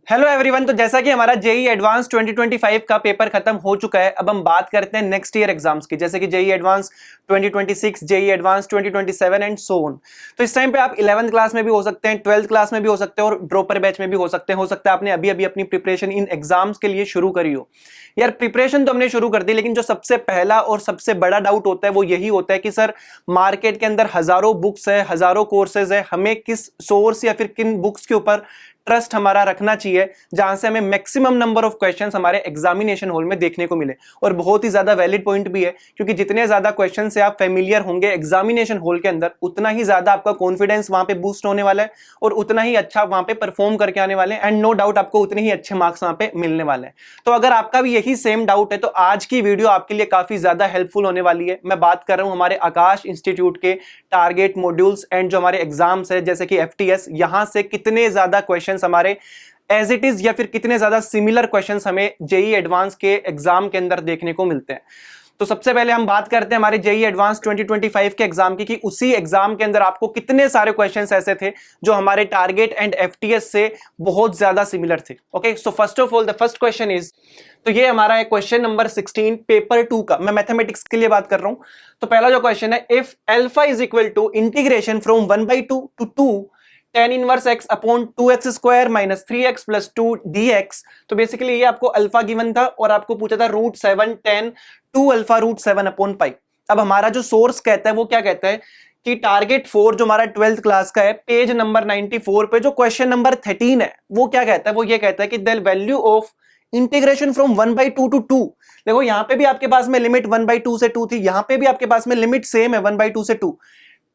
Hello everyone. तो जैसा कि हमारा जेई एडवांस 2025 का पेपर खत्म हो चुका है, अब हम बात करते हैं नेक्स्ट ईयर एग्जाम्स की, जैसे कि JEE advance 2026, JEE advance 2027 and so on. तो इस टाइम पे आप 11th क्लास में भी हो सकते हैं, 12th क्लास में भी हो सकते हैं और ड्रॉपर बैच में भी हो सकते हैं। हो सकता है आपने अभी अभी अपनी प्रिपरेशन इन एग्जाम्स के लिए शुरू करी हो। यार प्रिपरेशन तो हमने शुरू कर दी, लेकिन जो सबसे पहला और सबसे बड़ा डाउट होता है वो यही होता है कि सर मार्केट के अंदर हजारों बुक्स है, हजारों कोर्सेज है, हमें किस सोर्स या फिर किन बुक्स के ऊपर ट्रस्ट हमारा रखना चाहिए जहां से हमें मैक्सिमम नंबर ऑफ क्वेश्चंस हमारे एग्जामिनेशन हॉल में देखने को मिले। और बहुत ही ज्यादा वैलिड पॉइंट भी है, क्योंकि जितने ज्यादा क्वेश्चन से आप फेमिलियर होंगे एग्जामिनेशन हॉल के अंदर, उतना ही ज्यादा आपका कॉन्फिडेंस वहां पे बूस्ट होने वाला है और उतना ही अच्छा वहां पे परफॉर्म करके आने वाले हैं एंड नो डाउट आपको उतने ही अच्छे मार्क्स वहां पे मिलने वाले हैं। तो अगर आपका भी यही सेम डाउट है तो आज की वीडियो आपके लिए काफी ज्यादा हेल्पफुल होने वाली है। मैं बात कर रहा हूं हमारे आकाश इंस्टीट्यूट के टारगेट मॉड्यूल्स एंड जो हमारे एग्जाम्स है जैसे कि एफटीएस, यहां से कितने ज्यादा क्वेश्चंस हमारे एज इट इज या फिर कितने ज्यादा सिमिलर क्वेश्चंस हमें जेई एडवांस के एग्जाम के अंदर देखने को मिलते हैं। तो सबसे पहले हम बात करते हैं हमारे जेई एडवांस 2025 के एग्जाम की, कि उसी एग्जाम के अंदर आपको कितने सारे क्वेश्चंस ऐसे थे जो हमारे टारगेट एंड एफटीएस से बहुत ज्यादा सिमिलर थे। Okay, so first of all the first question is, तो ये हमारा है क्वेश्चन नंबर 16 पेपर 2 का। मैं मैथमेटिक्स के लिए बात कर रहा हूं। तो पहला जो क्वेश्चन है, if alpha is equal to integration from 1/2 to 2 tan inverse x upon 2x square minus 3x plus 2 dx। तो बेसिकली ये आपको अल्फा गिवन था और आपको पूछा था √7 tan 2 अल्फा √7 अपॉन पाई। अब हमारा जो सोर्स कहता है वो क्या कहता है कि टारगेट 4 जो हमारा 12th क्लास का है, पेज नंबर 94 पे जो क्वेश्चन नंबर 13 है, वो क्या कहता है, वो ये कहता है कि the value of integration from 1/2 to 2। देखो यहां पे भी आपके पास में लिमिट 1/2 से 2 थी, यहां पे भी आपके पास में लिमिट सेम है 1/2 से 2।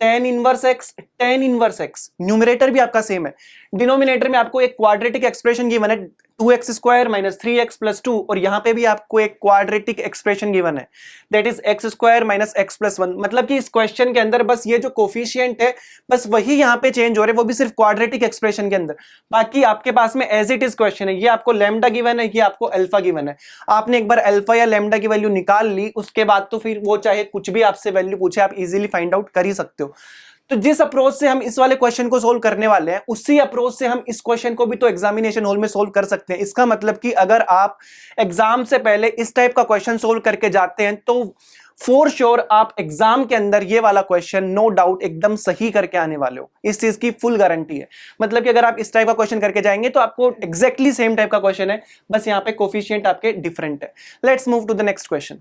tan इनवर्स एक्स, न्यूमरेटर भी आपका सेम है, डिनोमिनेटर में आपको एक क्वाड्रेटिक एक्सप्रेशन गिवन है 2x square minus 3x plus 2, और यहां पे भी आपको एक क्वाड्रेटिक एक्सप्रेशन गिवन है that is x square minus x plus 1। मतलब कि इस क्वेश्चन के अंदर बस ये जो कोफिशिएंट है बस वही यहां पे चेंज हो रहे हैं, वो भी सिर्फ क्वाड्रेटिक एक्सप्रेशन के अंदर। बाकी आपके पास में एज इट इज क्वेश्चन है, ये आपको लैम्डा गिवन है, ये आपको अल्फा गिवन है। आपने एक बार अल्फा या लैम्डा की वैल्यू निकाल ली, उसके बाद तो फिर वो चाहे कुछ भी आपसे वैल्यू पूछे आप इजीली फाइंड आउट कर ही सकते हो। तो जिस अप्रोच से हम इस वाले क्वेश्चन को सोल्व करने वाले हैं, उसी अप्रोच से हम इस क्वेश्चन को भी तो एग्जामिनेशन हॉल में सोल्व कर सकते हैं। इसका मतलब कि अगर आप एग्जाम से पहले इस टाइप का क्वेश्चन सोल्व करके जाते हैं तो फॉर श्योर आप एग्जाम के अंदर ये वाला क्वेश्चन नो डाउट एकदम सही करके आने वाले हो, इस चीज की फुल गारंटी है। मतलब कि अगर आप इस टाइप का क्वेश्चन करके जाएंगे तो आपको एग्जैक्टली सेम टाइप का क्वेश्चन है, बस यहाँ पे कोफिशिएंट आपके डिफरेंट है। Let's move to the next question.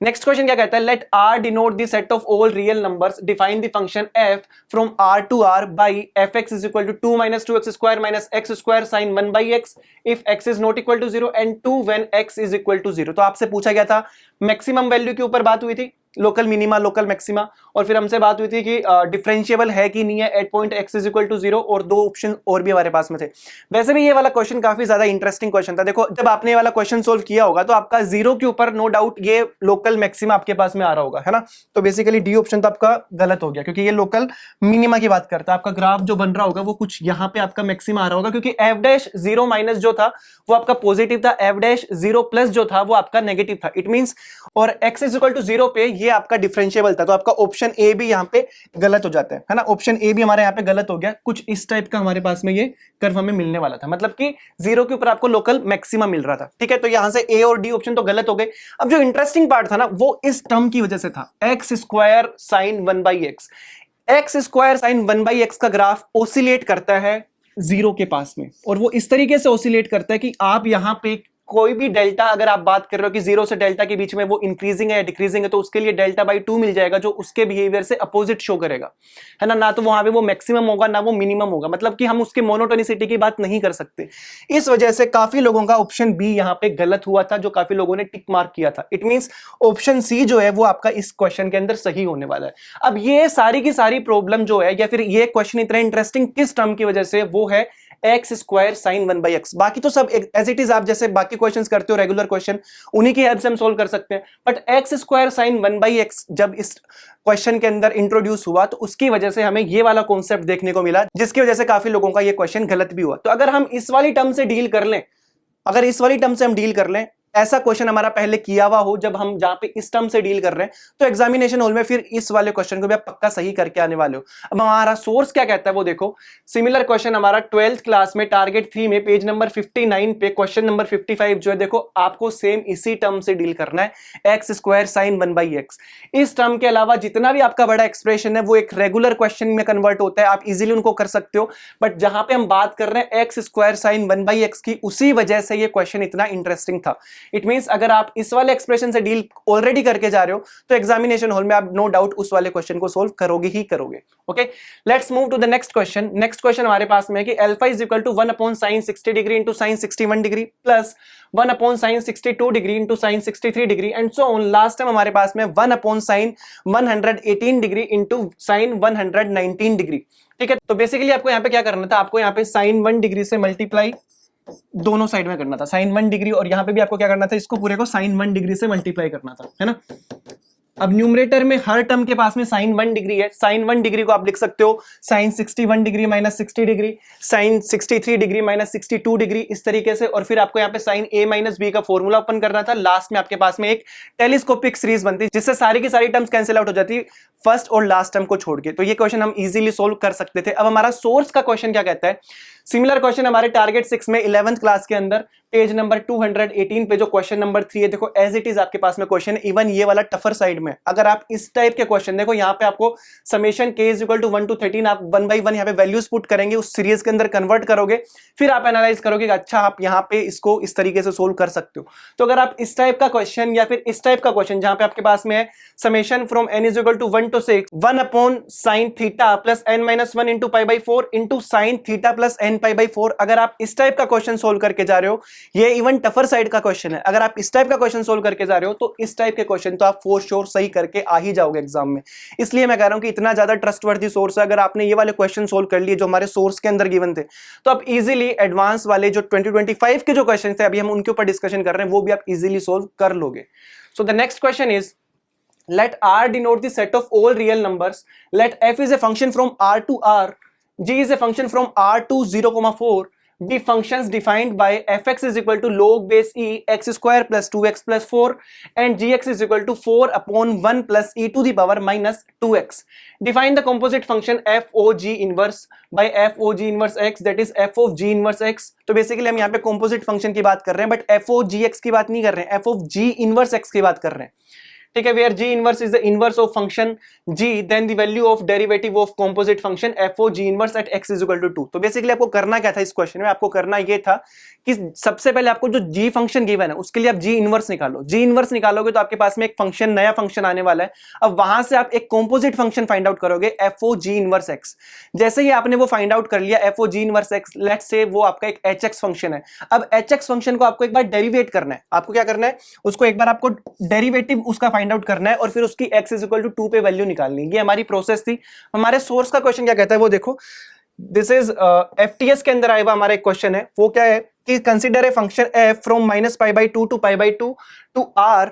Next question क्या कहता है, let R denote the set of all real numbers, define the function f from R to R by fx is equal to 2 minus 2x square minus x square sine 1/x if x is not equal to 0 and 2 when x is equal to 0। तो आपसे पूछा गया था maximum value के ऊपर बात हुई थी, लोकल मिनिमा लोकल मैक्सिमा, और फिर हमसे बात हुई थी कि डिफरेंशिएबल है कि नहीं है at point x is equal to 0, और दो ऑप्शन और भी हमारे पास में थे। वैसे भी ये वाला क्वेश्चन काफी ज्यादा इंटरेस्टिंग क्वेश्चन था। देखो जब आपने ये वाला क्वेश्चन सोल्व किया होगा तो आपका 0 के ऊपर नो डाउट ये लोकल मैक्सिमा आपके पास में आ रहा होगा, है ना। तो बेसिकली डी ऑप्शन तो आपका गलत हो गया, क्योंकि ये लोकल मिनिमा की बात करता है। आपका ग्राफ जो बन रहा होगा वो कुछ यहाँ पे आपका मैक्सिमा आ रहा होगा, क्योंकि f'0 माइनस जो था वो आपका पॉजिटिव था, f'0 प्लस जो था वो आपका नेगेटिव था। इट मींस और x इज इक्वल टू 0 पे ये आपका डिफरेंशिएबल था, तो आपका ऑप्शन ए भी यहाँ पे गलत हो जाता है ना। ऑप्शन ए भी हमारे यहाँ पे गलत हो गया। कुछ इस टाइप का हमारे पास में ये कर्व हमें मिलने वाला था, मतलब कि 0 के ऊपर आपको लोकल मैक्सिमा मिल रहा था। ठीक है, तो यहां से ए और डी ऑप्शन तो गलत हो गए। अब जो इंटरेस्टिंग पार्ट था ना वो इस टर्म की वजह से था, x square sine 1/x। x square sine 1/x का ग्राफ ओसिलेट करता है 0 के पास में, और वो इस तरीके से ओसिलेट करता है कि आप यहां पे कोई भी डेल्टा अगर आप बात कर रहे हो कि 0 से डेल्टा के बीच में वो इंक्रीजिंग है या डिक्रीजिंग है, तो उसके लिए डेल्टा/2 मिल जाएगा जो उसके बिहेवियर से अपोजिट शो करेगा, है ना। ना तो वहां पे वो मैक्सिमम होगा ना वो मिनिमम होगा, मतलब कि हम उसके मोनोटोनिसिटी की बात नहीं कर सकते। इस वजह से काफी लोगों का ऑप्शन बी यहाँ पे गलत हुआ था, जो काफी लोगों ने टिक मार्क किया था। इट मींस ऑप्शन सी जो है वो आपका इस क्वेश्चन के अंदर सही होने वाला है। अब ये सारी की सारी प्रॉब्लम जो है या फिर ये क्वेश्चन इतना इंटरेस्टिंग किस टर्म की वजह से, वो है एक्स स्क्वायर साइन 1/x। बाकी तो सब एज इट इज आप जैसे बाकी क्वेश्चंस करते हो रेगुलर क्वेश्चन, उन्हीं की हेल्प से हम सोल्व कर सकते हैं। But x square sine 1/x जब इस क्वेश्चन के अंदर इंट्रोड्यूस हुआ तो उसकी वजह से हमें ये वाला कॉन्सेप्ट देखने को मिला, जिसकी वजह से काफी लोगों का ये क्वेश्चन गलत भी हुआ। तो अगर हम इस वाली टर्म से डील कर लें, अगर इस वाली टर्म से हम डील कर लें ऐसा क्वेश्चन हमारा पहले किया हुआ हो जब हम जहां पे इस टर्म से डील कर रहे हैं, तो एग्जामिनेशन हॉल में फिर इस वाले क्वेश्चन को भी आप पक्का सही करके आने वाले हो। अब हमारा सोर्स क्या कहता है वो देखो, सिमिलर क्वेश्चन हमारा 12th क्लास में टारगेट 3 में पेज नंबर 59 पे क्वेश्चन नंबर 55 जो है, देखो आपको सेम इसी टर्म से डील करना है, एक्स स्क्वायर साइन 1/x। इस टर्म के अलावा जितना भी आपका बड़ा एक्सप्रेशन है वो एक रेगुलर क्वेश्चन में कन्वर्ट होता है, आप इजीली उनको कर सकते हो, बट जहां पे हम बात कर रहे हैं एक्स स्क्वायर साइन 1/x की, उसी वजह से ये क्वेश्चन इतना इंटरेस्टिंग था। इट मींस अगर आप इस वाले एक्सप्रेशन से डील ऑलरेडी करके जा रहे हो तो एग्जामिनेशन हॉल में आप नो डाउट उस वाले क्वेश्चन को सोल्व करोगे ही करोगे। Okay, let's move to the next question. Next question हमारे पास में है कि alpha is equal to 1 upon sine 60 degree into sine 61 degree plus 1 upon sine 62 degree into sine 63 degree and so on. Last time हमारे पास में 1 upon sine 118 degree into sine 119 degree. ठीक है, तो बेसिकली आपको यहाँ पे क्या करना था, आपको यहाँ पे साइन 1 डिग्री से मल्टीप्लाई दोनों साइड में करना था, साइन 1 डिग्री, और यहां पे भी आपको क्या करना था, इसको पूरे को साइन 1 डिग्री से मल्टीप्लाई करना था, है ना। अब न्यूमरेटर में हर टर्म के पास में साइन 1 डिग्री है, साइन 1 डिग्री को आप लिख सकते हो sine 61 degree minus 60 degree, sine 63 degree minus 62 degree, इस तरीके से। और फिर आपको यहाँ पे साइन a माइनस बी का फॉर्मूला ओपन करना था। लास्ट में आपके पास में एक टेलीस्कोपिक सीरीज बनती जिससे सारी की सारी टर्म्स कैंसिल आउट हो जाती फर्स्ट और लास्ट टर्म को छोड़ के। तो ये क्वेश्चन हम इजीली सोल्व कर सकते थे। अब हमारा सोर्स का क्वेश्चन क्या कहता है, सिमिलर क्वेश्चन हमारे टारगेट 6 में 11th क्लास के अंदर पेज नंबर 218 पे जो क्वेश्चन नंबर 3 है, देखो एज इट इज आपके पास में क्वेश्चन है, इवन ये वाला टफर साइड में। अगर आप इस टाइप के क्वेश्चन देखो, यहाँ पे आपको summation k is equal to 1 to 13 आप 1 by 1 यहाँ पे वैल्यूज पुट करेंगे, उस सीरीज के अंदर कन्वर्ट करोगे, फिर आप एनालाइज करोगे कि अच्छा आप यहाँ पे इसको इस तरीके से सोल्व कर सकते हो। तो अगर आप इस टाइप का क्वेश्चन या फिर इस टाइप का क्वेश्चन जहां पे आपके पास में है summation from n is equal to 1 to 6 1 upon sine theta plus n minus 1 into pi by 4 into sine theta plus n pi by 4, अगर आप इस टाइप का क्वेश्चन सोल्व करके जा रहे हो, ये इवन टफर साइड का क्वेश्चन है, अगर आप इस टाइप का क्वेश्चन सोल्व करके जा रहे हो तो इस टाइप के क्वेश्चन तो आप फॉर श्योर सही करके आ ही जाओगे एग्जाम में। इसलिए मैं कह रहा हूं कि इतना ज्यादा ट्रस्टवर्दी सोर्स है, अगर आपने ये वाले क्वेश्चन सोल्व कर लिए जो हमारे सोर्स के अंदर गिवन थे, तो आप इजीली एडवांस वाले जो 2025 के जो क्वेश्चन थे अभी हम उनके ऊपर डिस्कशन कर रहे हैं, वो भी आप इजीली सोल्व कर लोगे। So the next question is, let R denote the set of all real numbers, let f is a function from R to R, g is a function from R to 0,4, be functions defined by fx is equal to log base e x square plus 2x plus 4 and gx is equal to 4 upon 1 plus e to the power minus 2x. Define the composite function f o g inverse by f o g inverse x, that is f of g inverse x. तो basically हम यहाँ पे composite function की बात कर रहे हैं, but f o g x की बात नहीं कर रहे हैं, f of g inverse x की बात कर रहे हैं। ठीक है, where g inverse is the inverse of function g, then the value of derivative of composite function f o g inverse at x is equal to 2। तो basically आपको करना क्या था इस क्वेश्चन में, आपको करना ये था कि सबसे पहले आपको जो g फंक्शन गिवन है उसके लिए आप g इनवर्स निकालो। g इनवर्स निकालोगे तो आपके पास में एक फंक्शन, नया फंक्शन आने वाला है। अब वहां से आप एक कॉम्पोजिट फंक्शन फाइंड आउट करोगे f o g inverse x। जैसे ही आपने वो फाइंड आउट कर लिया f o g inverse x, let's say वो आपका एक hx फंक्शन है। अब hx फंक्शन को आपको एक बार डेरिवेट करना है। आपको क्या करना है, उसको एक बार आपको डेरिवेटिव उसका फाइंड आउट करना है और फिर उसकी x इज इक्वल टू 2 पे वैल्यू निकालनी है। ये हमारी प्रोसेस थी। हमारे सोर्स का क्वेश्चन क्या कहता है वो देखो, दिस इज एफटीएस के अंदर आया हुआ हमारा एक क्वेश्चन है। वो क्या है कि consider a function f from minus pi by 2 to pi by 2 to r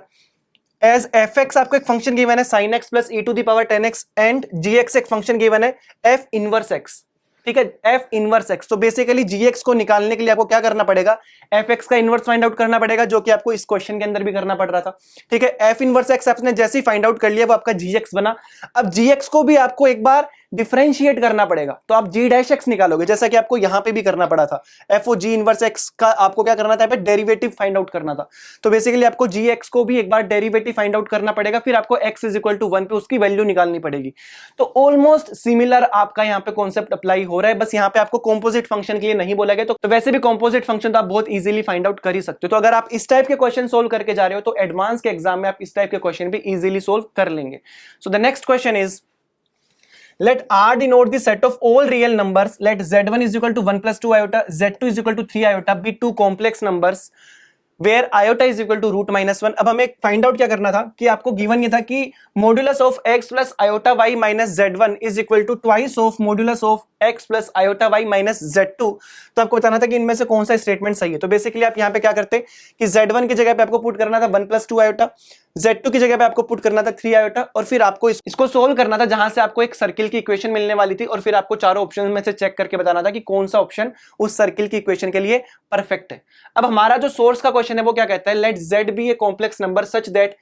as fx आपको एक फंक्शन गिवन है sin x plus e to the power 10x and gx एक फंक्शन गिवन है f इनवर्स x। ठीक है, f inverse x। तो basically gx को निकालने के लिए आपको क्या करना पड़ेगा, fx का इनवर्स फाइंड आउट करना पड़ेगा, जो कि आपको इस क्वेश्चन के अंदर भी करना पड़ रहा था। ठीक है, f इनवर्स x आपने जैसे ही फाइंड आउट कर लिया वो आपका gx बना। अब gx को भी आपको एक बार डिफरेंशिएट करना पड़ेगा, तो आप g डैश x निकालोगे, जैसा कि आपको यहां पे भी करना पड़ा था। f ओ g इनवर्स x का आपको क्या करना था, डेरिवेटिव फाइंड आउट करना था। तो बेसिकली आपको gx को भी एक बार डेरिवेटिव फाइंड आउट करना पड़ेगा, फिर आपको x इज इक्वल टू 1 पे उसकी वैल्यू निकालनी पड़ेगी। तो ऑलमोस्ट सिमिलर आपका यहाँ पे कॉन्सेप्ट अप्लाई हो रहा है, बस यहाँ पे आपको कॉम्पोजिट फंक्शन के लिए नहीं बोला गया। तो वैसे भी कॉम्पोजिट फंक्शन तो आप बहुत इजीली फाइंड आउट कर ही सकते हो। तो अगर आप इस टाइप के क्वेश्चन सोल्व करके जा रहे हो तो एडवांस के एग्जाम में आप इस टाइप के क्वेश्चन भी इजीली सोल्व कर लेंगे। So the next question is, let R denote the set of all real numbers, let z1 is equal to 1 plus 2 iota, z2 is equal to 3 iota be two complex numbers where iota is equal to root minus 1। अब हमें find out क्या करना था कि आपको given ये था कि modulus of x plus iota y minus z1 is equal to twice of modulus of x plus iota y minus z2। तो आपको बताना था कि इनमें से कौन सा स्टेटमेंट सही है। तो बेसिकली आप यहाँ पे क्या करते कि z1 की जगह पे आपको पुट करना था 1 प्लस 2 आयोटा, z2 की जगह पे आपको पुट करना था 3 आयोटा, और फिर आपको इसको सोल्व करना था जहां से आपको एक सर्किल की इक्वेशन मिलने वाली थी, और फिर आपको चारों ऑप्शन में से चेक करके बताना था कि कौन सा ऑप्शन उस सर्किल की इक्वेशन के लिए परफेक्ट है। अब हमारा जो सोर्स का क्वेश्चन क्वेश्चन है वो क्या कहता है, let z be a complex number such that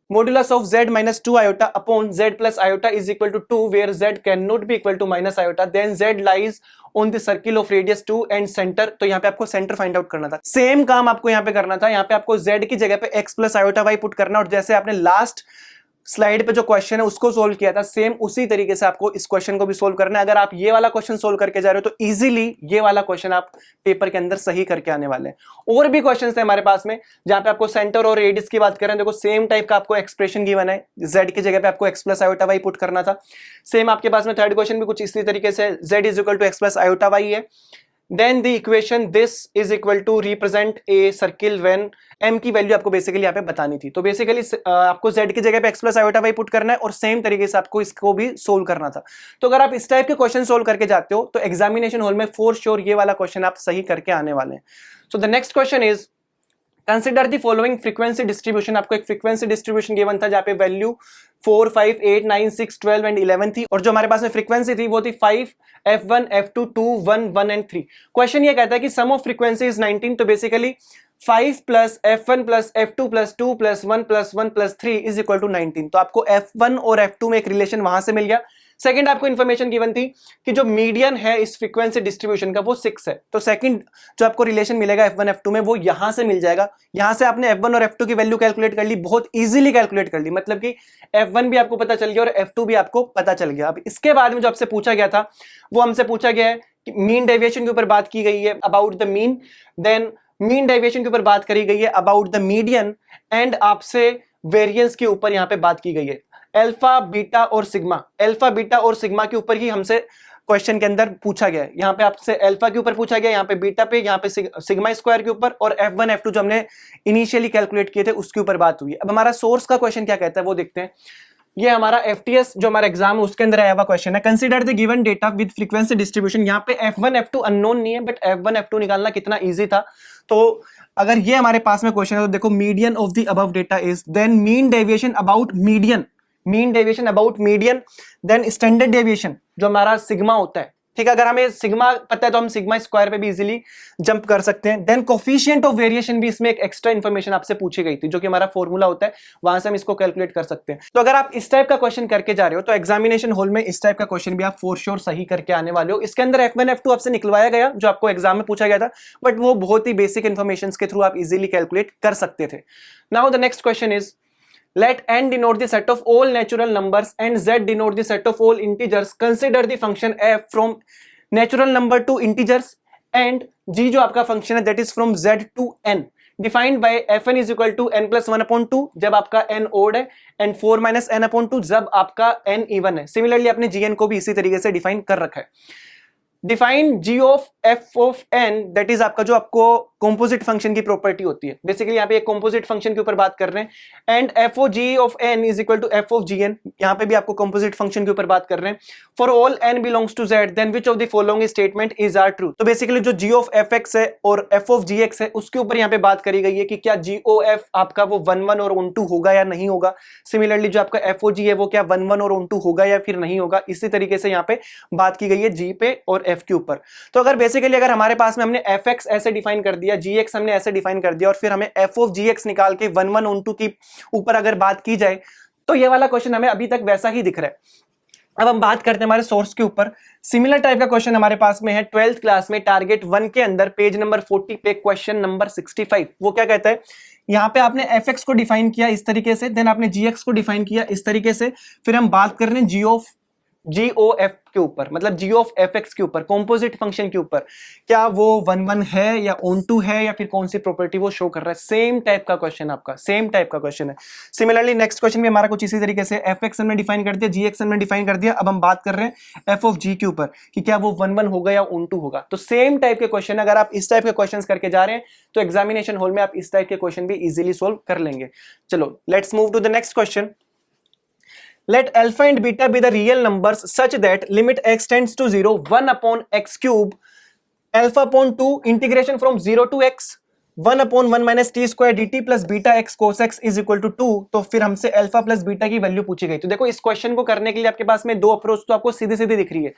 modulus of z minus 2 iota upon z plus iota is equal to 2 where z cannot be equal to minus iota, then z lies on the circle of radius 2 and center। तो यहाँ पे आपको centre find out करना था, same काम आपको यहाँ पे करना था। यहाँ पे आपको z की जगह पे x plus iota y put करना, और जैसे आपने लास्ट स्लाइड पे जो क्वेश्चन है उसको सोल्व किया था सेम उसी तरीके से आपको इस क्वेश्चन को भी सोल्व करना है। अगर आप ये वाला क्वेश्चन सोल्व करके जा रहे हो तो इजीली ये वाला क्वेश्चन आप पेपर के अंदर सही करके आने वाले हैं। और भी क्वेश्चंस है हमारे पास में जहां पे आपको सेंटर और रेडियस की बात करें, देखो सेम टाइप का आपको एक्सप्रेशन गिवन है, z की जगह पे आपको x plus iota y put करना था। सेम आपके पास में थर्ड क्वेश्चन भी कुछ इसी तरीके से z is equal to x plus iota y है। Then the equation this is equal to represent a circle when m की वैल्यू आपको बेसिकली यहाँ पे बतानी थी। तो बेसिकली आपको z की जगह पे x plus iota y put करना है और सेम तरीके से आपको इसको भी सोल्व करना था। तो अगर आप इस टाइप के क्वेश्चन सोल्व करके जाते हो तो एग्जामिनेशन हॉल में फॉर श्योर ये वाला क्वेश्चन आप सही करके आने वाले हैं। So the next question is consider the following frequency distribution. आपको एक फ्रीक्वेंसी डिस्ट्रीब्यूशन गिवन था जहाँ पे वैल्यू 4, 5, 8, 9, 6, 12 एंड 11 थी, और जो हमारे पास में फ्रीक्वेंसी थी वो थी 5, F1, F2, 2, 1, 1 एंड 3। क्वेश्चन ये कहता है कि सम ऑफ फ्रीक्वेंसी इज 19। तो basically 5 plus F1 plus F2 plus 2 plus 1 plus 1 plus 3 is equal to 19। तो आपको F1 और F2 में एक रिलेशन वहां से मिल गया। सेकंड आपको इन्फॉर्मेशन गिवन थी कि जो मीडियन है इस फ्रीक्वेंसी डिस्ट्रीब्यूशन का वो 6 है। तो सेकंड जो आपको रिलेशन मिलेगा F1 F2 में वो यहां से मिल जाएगा। यहां से आपने F1 और F2 की वैल्यू कैलकुलेट कर ली, बहुत इजीली कैलकुलेट कर ली, मतलब कि F1 भी आपको पता चल गया और F2 भी आपको पता चल गया। अब इसके बाद में जो आपसे पूछा गया था वो हमसे पूछा गया है कि मीन डेविएशन के ऊपर बात की गई है about the mean, then mean deviation के ऊपर बात करी गई है अबाउट द मीडियन, एंड आपसे वेरिएंस के ऊपर यहाँ पे बात की गई है अल्फा बीटा और सिग्मा। अल्फा बीटा और सिग्मा के ऊपर ही हमसे क्वेश्चन के अंदर पूछा गया है। यहाँ पे आपसे अल्फा के ऊपर पूछा गया, यहाँ पे बीटा पे, यहाँ पे सिग्मा स्क्वायर के ऊपर, और F1 F2 जो हमने इनिशियली कैलकुलेट किए थे उसके ऊपर बात हुई है। अब हमारा सोर्स का क्वेश्चन क्या कहता है वो देखते हैं। ये हमारा FTS जो हमारा एग्जाम है उसके अंदर आया हुआ क्वेश्चन है। Consider the given data with frequency distribution. यहाँ पे F1 F2 अननोन नहीं है, बट F1 F2 निकालना कितना इजी था। तो अगर ये हमारे पास में क्वेश्चन है तो देखो median of the above data is, then mean deviation about median, mean deviation about median, then standard deviation जो हमारा सिग्मा होता है। ठीक है, अगर हमें सिग्मा पता है तो हम सिग्मा स्क्वायर पे भी इजीली जंप कर सकते हैं। देन कोफिशिएंट ऑफ वेरिएशन भी इसमें एक एक्स्ट्रा इन्फॉर्मेशन आपसे पूछी गई थी जो कि हमारा फॉर्मूला होता है, वहां से हम इसको कैलकुलेट कर सकते हैं। तो अगर आप इस टाइप का क्वेश्चन करके जा रहे हो तो एग्जामिनेशन हॉल में इस टाइप का क्वेश्चन भी आप फॉर श्योर सही करके आने वाले हो। इसके अंदर F1 F2 आपसे निकलवाया गया जो आपको एग्जाम में पूछा गया था, बट वो बहुत ही बेसिक इन्फॉर्मेशन के थ्रू आप इजिली कैलकुलेट कर सकते थे। Now the next question is let n denote the set of all natural numbers and z denote the set of all integers. Consider the function f from natural number to integers and g जो आपका function है that is from z to n defined by fn is equal to n plus 1 upon 2 जब आपका n odd है and 4 minus n upon 2 जब आपका n even है। Similarly आपने gn को भी इसी तरीके से डिफाइन कर रखा है। Define g of f of n, that is आपका जो आपको कंपोजिट फंक्शन की प्रॉपर्टी होती है। बेसिकली यहाँ पे एक कंपोजिट फंक्शन के ऊपर बात कर रहे हैं। And f of g of n is equal to f of gn, यहाँ पे भी आपको कंपोजिट फंक्शन के ऊपर बात कर रहे हैं। For all n belongs to z then which of the following statement is are true. तो बेसिकली जो g ऑफ fx है और f ऑफ gx है उसके ऊपर यहाँ पे बात करी गई है कि क्या g o f आपका वो 1 1 और 1 2 होगा या नहीं होगा। सिमिलरली जो आपका f o g है वो क्या 1 1 और 1 2 होगा या फिर नहीं होगा। इसी तरीके से यहाँ पे बात की गई है g पे और f के ऊपर। तो अगर बेसिकली अगर हमारे पास में हमने fx ऐसे डिफाइन कर दिया, gx हमने ऐसे डिफाइन कर दिया और फिर हमें f ऑफ gx निकाल के 1 1 1 2 की ऊपर अगर बात की जाए तो ये वाला क्वेश्चन हमें अभी तक वैसा ही दिख रहा है। अब हम बात करते हैं हमारे सोर्स के ऊपर। सिमिलर टाइप का क्वेश्चन हमारे पास में है 12th क्लास में टारगेट 1 के अंदर पेज नंबर 40 पे क्वेश्चन नंबर 65। वो क्या कहता है, यहाँ पे आपने fx को डिफाइन किया इस तरीके से, देन आपने gx को डिफाइन किया इस तरीके से, फिर हम बात कर रहे हैं g o f के ऊपर, मतलब g ऑफ fx के ऊपर, कंपोजिट फंक्शन के ऊपर, क्या वो 1 1 है या ऑन टू है या फिर कौन सी प्रॉपर्टी वो शो कर रहा है। सेम टाइप का क्वेश्चन आपका, सेम टाइप का क्वेश्चन है। सिमिलरली नेक्स्ट क्वेश्चन भी हमारा कुछ इसी तरीके से fx हमने डिफाइन कर दिया, gx हमने डिफाइन कर दिया। अब हम बात कर रहे हैं f ऑफ g के ऊपर कि क्या वो 1 1 होगा या ऑन टू होगा। तो सेम टाइप के क्वेश्चन, अगर आप इस टाइप के क्वेश्चन करके जा रहे हैं तो एग्जामिनेशन हॉल में आप इस टाइप के क्वेश्चन भी इजिली सोल्व कर लेंगे। चलो let's move to the next question. Let alpha and beta be the real numbers such that limit x tends to 0 1 upon x cube alpha upon 2 integration from 0 to x 1 upon 1 minus t square dt plus beta x cos x is equal to 2। तो फिर हमसे alpha plus beta की value पूछी गई। तो देखो इस question को करने के लिए आपके पास में दो अप्रोच तो आपको सीधे सीधे दिख रही है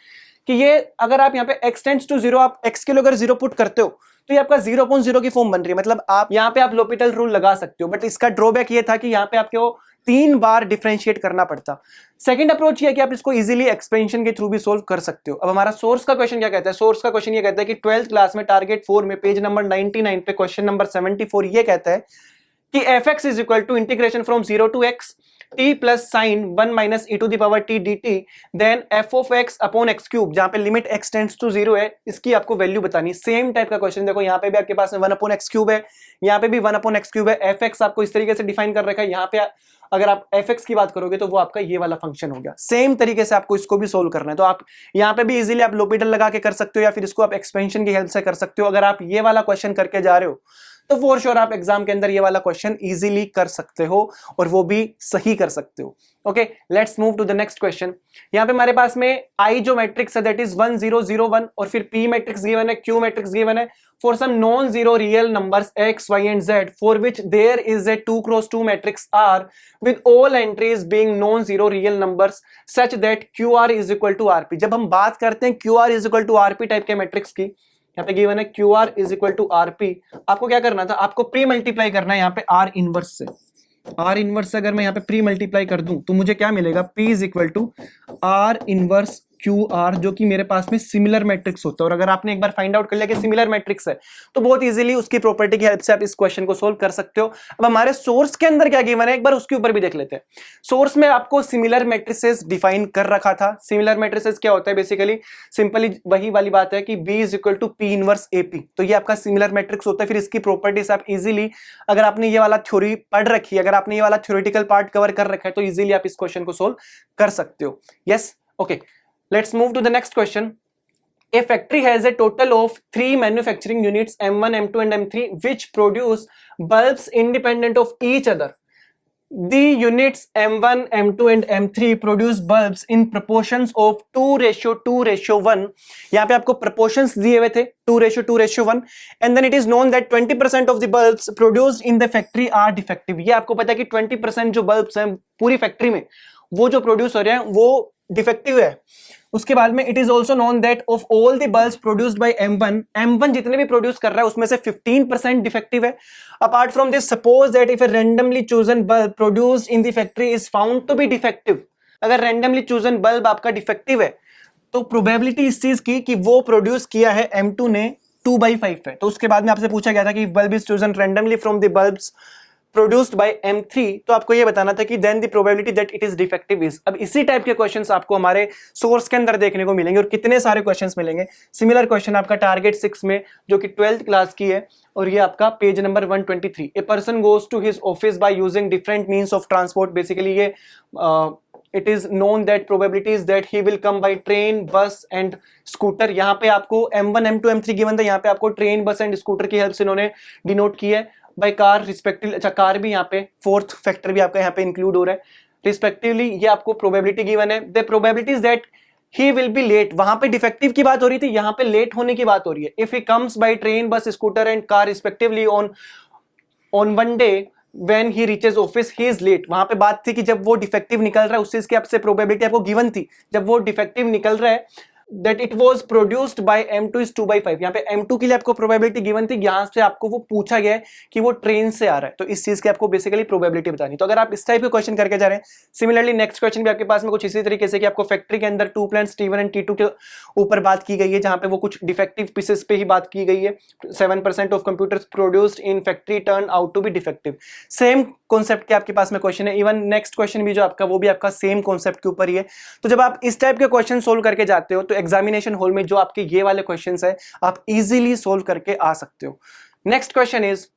कि ये अगर आप यहाँ पे x टेंड्स टू 0, आप x के लिए अगर 0 पुट करते हो तो ये आपका 0.0 की फॉर्म बन रही है, मतलब आप यहाँ पे आप l'Hopital रूल लगा सकते हो, बट इसका ड्रॉबैक ये था कि यहाँ पे आपको 3 बार डिफरेंशिएट करना पड़ता। सेकंड अप्रोच ये है कि आप इसको इजीली एक्सपेंशन के थ्रू भी सोल्व कर सकते हो। अब हमारा सोर्स का क्वेश्चन क्या कहता है? सोर्स का क्वेश्चन ये कहता है कि 12th क्लास में टारगेट 4 में पेज नंबर 99 पे क्वेश्चन नंबर 74 ये कहता है कि fx is equal to integration from 0 to x t plus sine 1 minus e to the power t dt then f of x upon x cube, जहां पे limit x tends to 0 है, इसकी आपको value बतानी। सेम टाइप का question देखो, यहाँ पे भी आपके पास 1 अपॉन x क्यूब है, यहाँ पे भी 1 अपॉन x क्यूब है, fx आपको इस तरीके से डिफाइन कर रखा है, यहाँ पे अगर आप fx की बात करोगे तो वो आपका ये वाला फंक्शन हो गया। सेम तरीके से आपको इसको भी सोल्व करना है, तो आप यहाँ पे भी इजीली आप l'Hopital लगा के कर सकते हो या फिर इसको आप एक्सपेंशन की हेल्प से कर सकते हो। अगर आप ये वाला क्वेश्चन करके जा रहे हो तो फॉर श्योर आप एग्जाम के अंदर ये वाला क्वेश्चन इजीली कर सकते हो और वो भी सही कर सकते हो। Okay, let's move to the next question. यहाँ पे हमारे पास में आई जो मैट्रिक्स है दैट इज 1 0 0 1 और फिर पी मैट्रिक्स गिवन है, क्यू मैट्रिक्स गिवन है for some non zero real numbers x y and z for which there is a 2 cross 2 matrix R with all entries being non zero real numbers such that QR is equal to RP। जब हम बात करते हैं QR is equal to RP type के matrix की, यहाँ पे given है QR is equal to RP, आपको क्या करना था? आपको प्री मल्टीप्लाई करना है यहाँ पे R इनवर्स से। R इनवर्स से अगर मैं यहाँ पे प्री मल्टीप्लाई कर दूं तो मुझे क्या मिलेगा? P is equal to R inverse QR, जो कि मेरे पास में सिमिलर मैट्रिक्स होता है। और अगर आपने एक बार फाइंड आउट कर लिया कि सिमिलर मैट्रिक्स है तो बहुत इजीली उसकी प्रॉपर्टी की हेल्प से आप इस क्वेश्चन को सोल्व कर सकते हो। अब हमारे सोर्स के अंदर क्या गिवन है एक बार उसके ऊपर भी देख लेते हैं। सोर्स में आपको सिमिलर मैट्रिसेस डिफाइन कर रखा था। सिमिलर मैट्रिसेस क्या होता है? बेसिकली सिंपली वही वाली बात है कि B is equal to P inverse AP, तो ये आपका सिमिलर मैट्रिक्स होता है। फिर इसकी प्रॉपर्टीज आप इजीली, अगर आपने ये वाला थ्योरी पढ़ रखी है, अगर आपने ये वाला थ्योरेटिकल पार्ट कवर कर रखा है तो इजीली आप इस क्वेश्चन को सोल्व कर सकते हो। Yes, okay, let's move to the next question. A factory has a total of 3 manufacturing units M1, M2 and M3 which produce bulbs independent of each other. The units M1, M2 and M3 produce bulbs in proportions of 2:2:1. यहाँ पे आपको proportions दिए हुए थे 2:2:1 and then it is known that 20% of the bulbs produced in the factory are defective. ये आपको पता है कि 20% जो bulbs हैं पूरी फैक्ट्री में वो जो प्रोड्यूस हो रहे हैं वो डिफेक्टिव है। उसके बाद में it is also known that of all the bulbs produced bye M1 जितने भी प्रोड्यूस कर रहा है उसमें से 15% डिफेक्टिव है। Apart from this suppose that if a randomly chosen bulb produced in the factory is found to be defective, अगर randomly chosen bulb आपका डिफेक्टिव है तो प्रोबेबिलिटी इस चीज की कि वो प्रोड्यूस किया है M2 ने 2/5 है। तो उसके बाद में आपसे पूछा गया था कि bulb is chosen randomly from the bulbs produced by M3, तो आपको ये बताना था कि then the probability that it is defective is. अब इसी टाइप के क्वेश्चंस आपको हमारे सोर्स के अंदर देखने को मिलेंगे और कितने सारे क्वेश्चंस मिलेंगे। सिमिलर क्वेश्चन आपका टारगेट 6 में जो कि 12th क्लास की है और ये आपका page number 123। A person goes to his office by using different means of transport. Basically ये it is known that probabilities that he will come by train, bus and scooter. यहाँ पे आपको M1, M2, M3 given था, यहाँ पे आपको train, bus and scooter की help से इन्होंने डिनोट की है। बाय कार रिस्पेक्टिवली, अच्छा कार भी यहाँ पे फोर्थ फैक्टर भी आपका यहाँ पे इंक्लूड हो रहा है रिस्पेक्टिवली। ये आपको प्रोबेबिलिटी गिवन है। The probabilities that he will be late, वहां पे डिफेक्टिव की बात हो रही थी, यहाँ पे लेट होने की बात हो रही है। If he comes by train, bus, scooter and car respectively on one day when he reaches office he is late, वहां पे बात थी कि जब वो डिफेक्टिव निकल रहा है उस चीज की आपसे प्रोबेबिलिटी आपको गिवन थी। जब वो डिफेक्टिव निकल रहा है that it was produced by M2 is 2/5, यहाँ पे M2 के लिए आपको प्रोबेबिलिटी गिवन थी, यहाँ से आपको वो पूछा गया है कि वो ट्रेन से आ रहा है, तो इस चीज की आपको बेसिकली प्रोबेबिलिटी बतानी। तो अगर आप इस टाइप के क्वेश्चन करके जा रहे हैं, सिमिलरली नेक्स्ट क्वेश्चन भी आपके पास में कुछ इसी तरीके से कि आपको फैक्ट्री के अंदर 2 प्लांट्स T1 एंड T2 के ऊपर बात की गई है, जहां पे वो कुछ डिफेक्टिव पीसेस पे ही बात की गई है। 7% of computers produced in factory turn out to be defective. Same concept के आपके पास में क्वेश्चन है। इवन नेक्स्ट क्वेश्चन भी जो आपका वो भी आपका सेम कॉन्सेप्ट के ऊपर ही है। तो जब आप इस टाइप के क्वेश्चन सोल्व करके जाते हो तो एग्जामिनेशन हॉल में जो आपके ये वाले क्वेश्चंस है आप इजीली सोल्व करके आ सकते हो। Next question is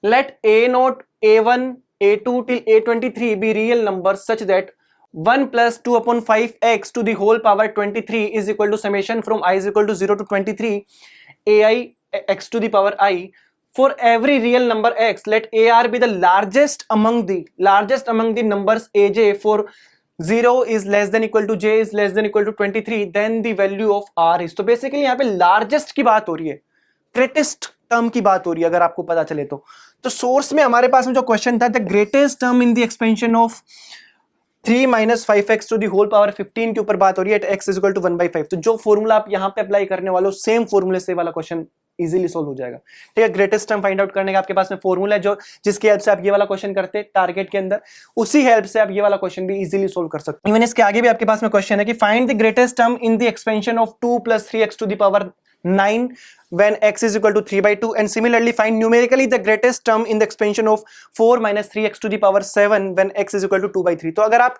let A0, A1, A2 till A23 be real numbers such that 1 plus 2/5x to the whole power 23 is equal to summation from I is equal to 0 to 23 ai x to the power I. For every real number x, let AR be the largest among the numbers AJ for 0 is less than equal to J is less than equal to 23, then the value of R is। तो basically यहाँ पे largest की बात हो रही है, greatest term की बात हो रही है अगर आपको पता चले तो सोर्स में हमारे पास में जो क्वेश्चन था the greatest term in the expansion of 3 minus 5x to the whole power 15 के ऊपर बात हो रही है at x is equal to 1/5। तो जो फॉर्मूला आप यहाँ पे अप्लाई करने वाले हो सेम फॉर्मूले से वाला क्वेश्चन इजीली सोल्व हो जाएगा। ठीक है, ग्रेटेस्ट टर्म फाइंड आउट करने का आपके पास में फॉर्मूला है जो जिसकी हेल्प से आप ये वाला क्वेश्चन करते टारगेट के अंदर, उसी हेल्प से आप ये वाला क्वेश्चन भी इजीली सोल्व कर सकते हैं। इवन इसके आगे भी आपके पास में क्वेश्चन है कि find the greatest term in the expansion of 2 + 3x to the power 9 when x is equal to 3/2 and similarly find numerically the greatest term in the expansion of 4 - 3x to the power 7 when x is equal to 2/3। तो अगर आप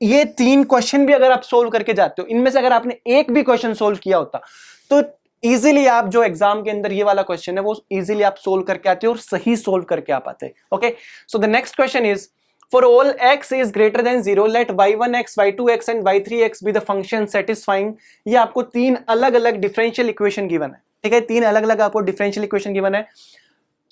ये तीन question भी अगर आप solve करके जाते हो, इनमें से अगर आपने एक भी क्वेश्चन सोल्व किया होता तो इजीली आप जो एग्जाम के अंदर ये वाला क्वेश्चन है वो इजीली आप सोल्व करके आते हो और सही सोल्व करके आप आते हैं। Okay, so the next question is for all x is greater than 0 let y1x y2x and y3x be the function satisfying। ये आपको तीन अलग अलग डिफरेंशियल इक्वेशन गिवन है। ठीक है, तीन अलग अलग आपको डिफरेंशियल इक्वेशन गिवन है।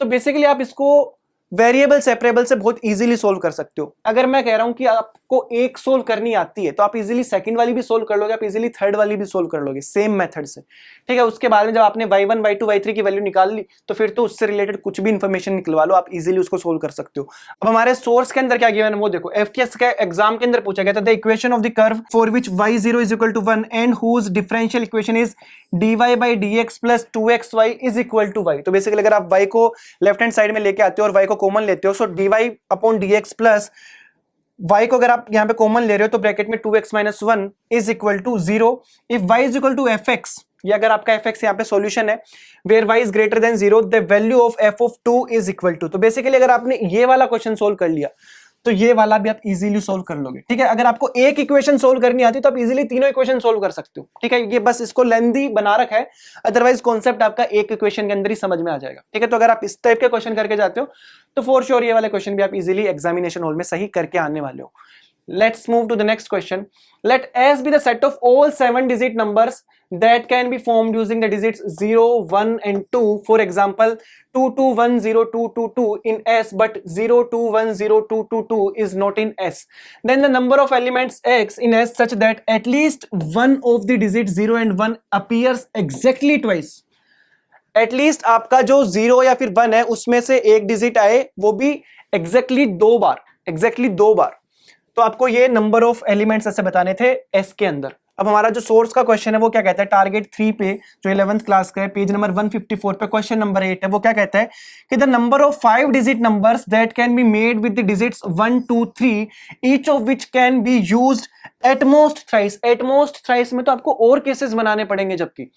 तो बेसिकली आप इसको वेरिएबल सेपरेबल से बहुत इजीली सोल्व कर सकते हो। अगर मैं कह रहा हूं कि आपको एक सोल्व करनी आती है तो आप इजीली सेकंड वाली भी सोल्व कर लोगे, आप इजीली थर्ड वाली भी सोल्व कर लोगे सेम मेथड से। ठीक है, उसके बाद में जब आपने y1 y2 y3 की वैल्यू निकाल ली तो फिर तो उससे रिलेटेड कुछ भी इंफॉर्मेशन निकलवा लो, आप इजीली उसको सोल्व कर सकते हो। अब हमारे सोर्स के अंदर क्या गिवन है वो देखो, एफटीएस के एग्जाम के अंदर पूछा गया था the equation of the curve for which y0 is equal to 1 and whose differential equation is dy by dx plus 2xy is equal to y। तो बेसिकली अगर आप y को लेफ्ट हैंड साइड में लेके आते हो और y को कॉमन लेते हो, सो dy upon dx plus y को अगर आप यहां पे कॉमन ले रहे हो तो ब्रैकेट में 2x - 1 is equal to 0 if y is equal to fx। ये अगर आपका fx यहाँ पे सॉल्यूशन है where y is greater than 0 the value of f of 2 is equal to. तो बेसिकली अगर आपने ये वाला क्वेश्चन सोल्व कर लिया तो ये वाला भी आप इजीली सोल्व कर लोगे। ठीक है, अगर आपको एक इक्वेशन सोल्व करनी आती तो आप इजीली तीनों इक्वेशन सोल्व कर सकते हो। ठीक है, ये बस इसको लेंथी बना रखा है, अदरवाइज कॉन्सेप्ट आपका एक इक्वेशन के अंदर ही समझ में आ जाएगा। ठीक है, तो अगर आप इस टाइप के क्वेश्चन करके जाते हो तो फॉर श्योर ये वाले क्वेश्चन भी आप इजीली एग्जामिनेशन हॉल में सही करके आने वाले हो। Let's move to the next question. Let S be the set of all 7-digit numbers that can be formed using the digits 0, 1 and 2. For example, 2210222 in S but 0210222 is not in S. Then the number of elements X in S such that at least one of the digits 0 and 1 appears exactly twice. At least आपका जो 0 या फिर 1 है उसमें से एक digit आए वो भी एग्जैक्टली दो बार। तो आपको ये नंबर ऑफ एलिमेंट्स ऐसे बताने थे एस के अंदर। अब हमारा जो सोर्स का क्वेश्चन है वो क्या कहता है, टारगेट 3 पे जो 11th क्लास का है पेज नंबर 154 पे क्वेश्चन नंबर 8 है, वो क्या कहता है कि the number of 5 digit numbers that can be made with the digits 1 2 3 each of which can be used at most thrice. At most thrice में तो आपको और केसेस बनाने पड़ेंगे, जबकि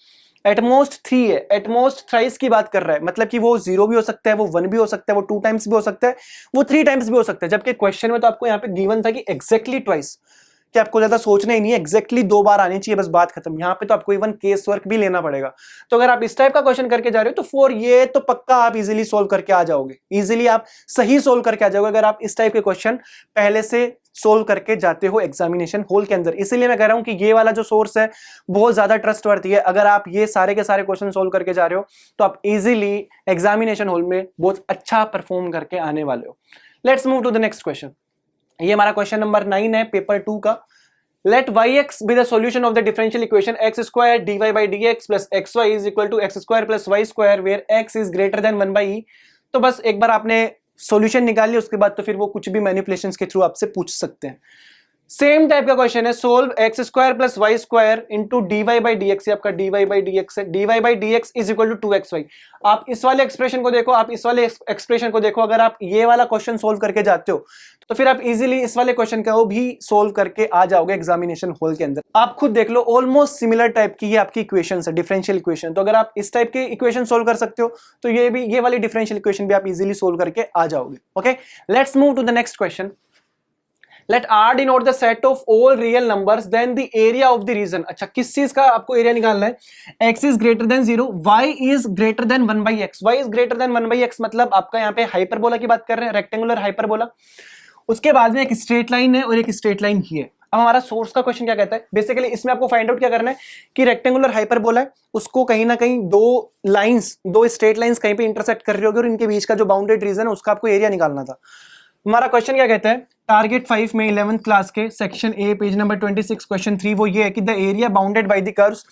एटमोस्ट 3 है, एटमोस्ट थ्राइस की बात कर रहा है, मतलब कि वो 0 भी हो सकता है, वो 1 भी हो सकता है, वो 2 टाइम्स भी हो सकता है, वो 3 टाइम्स भी हो सकता है। जबकि क्वेश्चन में तो आपको यहाँ पे गिवन था कि एग्जैक्टली ट्वाइस, कि आपको ज्यादा सोचना ही नहीं है, एग्जैक्टली 2 बार आनी चाहिए, बस बात खत्म। यहाँ पे तो आपको इवन केस वर्क भी लेना पड़ेगा। तो अगर आप इस टाइप का क्वेश्चन करके जा रहे हो तो फॉर ये तो पक्का आप इजीली सोल्व करके आ जाओगे, इजीली आप सही सोल्व करके आ जाओगे अगर आप इस टाइप के क्वेश्चन पहले से सोल्व करके जाते हो एग्जामिनेशन हॉल के अंदर। इसीलिए मैं कह रहा हूं कि ये वाला जो सोर्स है बहुत ज्यादा ट्रस्टवर्दी है। अगर आप ये सारे के सारे क्वेश्चन सोल्व करके जा रहे हो तो आप इजीली एग्जामिनेशन हॉल में बहुत अच्छा परफॉर्म करके आने वाले हो। Let's move to the next question. ये हमारा क्वेश्चन नंबर 9 है पेपर 2 का। Let yx be the solution of the differential equation x square dy by dx plus xy is equal to x square plus y square where x is greater than 1 by e। तो बस एक बार आपने solution निकाल लिया उसके बाद तो फिर वो कुछ भी मैनिपुलेशंस के थ्रू आपसे पूछ सकते हैं। सेम टाइप का क्वेश्चन है, solve x square plus y square into d y by d x. आपका d y by d x है, d y by d x is equal to 2xy। आप इस वाले एक्सप्रेशन को देखो, आप इस वाले एक्सप्रेशन को देखो। अगर आप ये वाला क्वेश्चन सोल्व करके जाते हो तो फिर आप इजीली इस वाले क्वेश्चन का वो भी सोल्व करके आ जाओगे एग्जामिनेशन हॉल के अंदर। आप खुद देख लो, ऑलमोस्ट सिमिलर टाइप की ये आपकी इक्वेशन है, डिफरेंशियल इक्वेशन। तो अगर आप इस टाइप के इक्वेशन सोल्व कर सकते हो तो ये वाली डिफरेंशियल इक्वेशन भी आप इजीली सोल्व करके आ जाओगे। Okay, let's move to the next question. Let R denote the set of all real numbers, then the area of the region। अच्छा, किस चीज का आपको एरिया निकालना है? X is greater than 0, Y is greater than 1 by X। Y is greater than 1 by X मतलब आपका यहाँ पे हाइपरबोला की बात कर रहे हैं, रेक्टेंगुलर हाइपरबोला। उसके बाद में एक स्ट्रेट लाइन है और एक स्ट्रेट लाइन ही है। अब हमारा सोर्स का क्वेश्चन क्या कहता है, बेसिकली इसमें आपको फाइंड आउट क्या करना है कि रेक्टेंगुलर हाइपरबोला है, उसको कहीं ना कहीं दो स्ट्रेट लाइंस कहीं पे इंटरसेक्ट कर रही होगी और इनके बीच का जो बाउंडेड रीजन है उसका आपको एरिया निकालना था। हमारा क्वेश्चन क्या कहता है, टारगेट 5 में 11th क्लास के section A page number 26 question 3 वो ये है कि the area bounded by the curves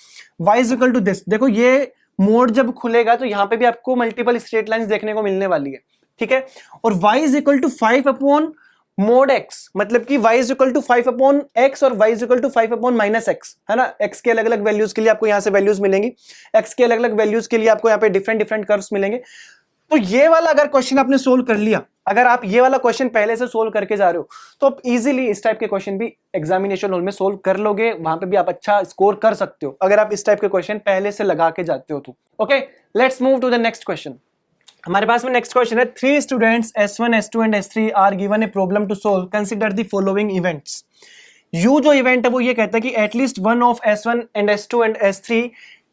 y is equal to this. देखो ये मोड जब खुलेगा तो यहाँ पे भी आपको मल्टीपल स्ट्रेट लाइंस देखने को मिलने वाली है, ठीक है। और y is equal to 5 upon mod x मतलब कि y is equal to 5 upon x और y is equal to 5 upon minus x, है ना। x के अलग अलग वैल्यूज के लिए आपको यहां से वैल्यूज मिलेंगी, x के अलग अलग वैल्यूज के लिए आपको यहाँ पे डिफरेंट डिफरेंट कर्व्स मिलेंगे। तो ये वाला अगर क्वेश्चन आपने सोल्व कर लिया, अगर आप ये वाला क्वेश्चन पहले से सोल्व करके जा रहे हो तो आप इजीली इस टाइप के क्वेश्चन भी एग्जामिनेशन हॉल में सोल्व कर लोगे, वहां पे भी आप अच्छा स्कोर कर सकते हो अगर आप इस टाइप के क्वेश्चन पहले से लगा के जाते हो तो। Okay, let's move to the next question. हमारे पास में नेक्स्ट क्वेश्चन है, 3 students S1, S2 and S3 are given a problem to solve, consider the following events. U जो इवेंट है वो ये कहता है कि at least one of S1 and S2 and S3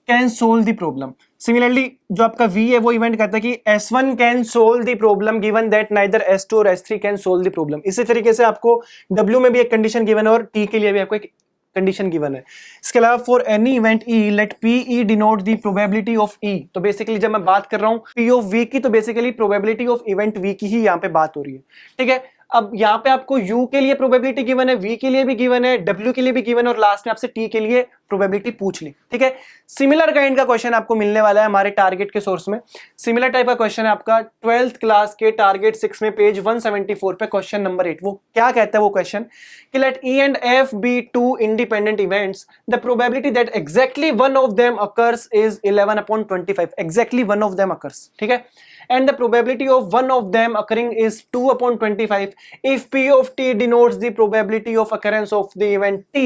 can solve the problem. Similarly जो आपका V है वो इवेंट कहता है कि S1 can solve the problem given that neither S2 और S3 can solve the problem. इसी तरीके से आपको W में भी एक कंडीशन गिवन है और T के लिए भी आपको एक कंडीशन गिवन है। इसके अलावा for any event E let PE denote the probability of E। तो बेसिकली जब मैं बात कर रहा हूं P ऑफ V की, तो basically probability of event V की ही यहाँ पे बात हो रही है, ठीक है। अब यहाँ पे आपको U के लिए प्रोबेबिलिटी गिवन है, V के लिए भी गिवन है, W के लिए भी गिवन है और लास्ट में आपसे T के लिए प्रोबेबिलिटी पूछ ली, ठीक है। सिमिलर काइंड का क्वेश्चन आपको मिलने वाला है हमारे टारगेट के सोर्स में। सिमिलर टाइप का क्वेश्चन है आपका 12th क्लास के टारगेट 6 में पेज 174 पे क्वेश्चन नंबर 8। वो क्या कहता है वो क्वेश्चन कि let E and F be two independent events, the probability that exactly one of them occurs is 11/25। Exactly one of them occurs, ठीक है, and the probability of one of them occurring is 2/25. if P of T denotes the probability of occurrence of the event T,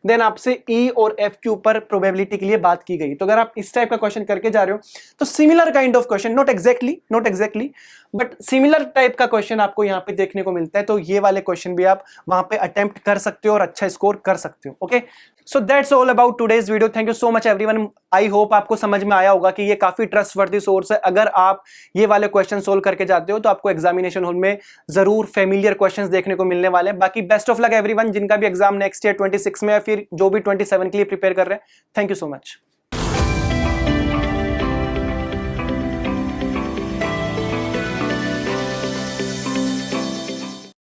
then आपसे E और F के ऊपर probability के लिए बात की गई। तो अगर आप इस टाइप का क्वेश्चन करके जा रहे हो तो similar kind of question, not exactly but similar type का क्वेश्चन आपको यहाँ पे देखने को मिलता है। तो ये वाले क्वेश्चन भी आप वहां पे अटेम्प्ट कर सकते हो और अच्छा स्कोर कर सकते हो। Okay, so that's all about today's video. Thank you so much everyone. I hope आपको समझ में आया होगा कि ये काफी ट्रस्टवर्दी सोर्स है। अगर आप ये वाले क्वेश्चन सोल्व करके जाते हो तो आपको एग्जामिनेशन हॉल में जरूर फेमिलियर क्वेश्चंस देखने को मिलने वाले हैं। बाकी बेस्ट ऑफ लक एवरीवन जिनका भी एग्जाम नेक्स्ट ईयर 26 में या फिर जो भी 27 के लिए प्रिपेयर कर रहे हैं। Thank you so much.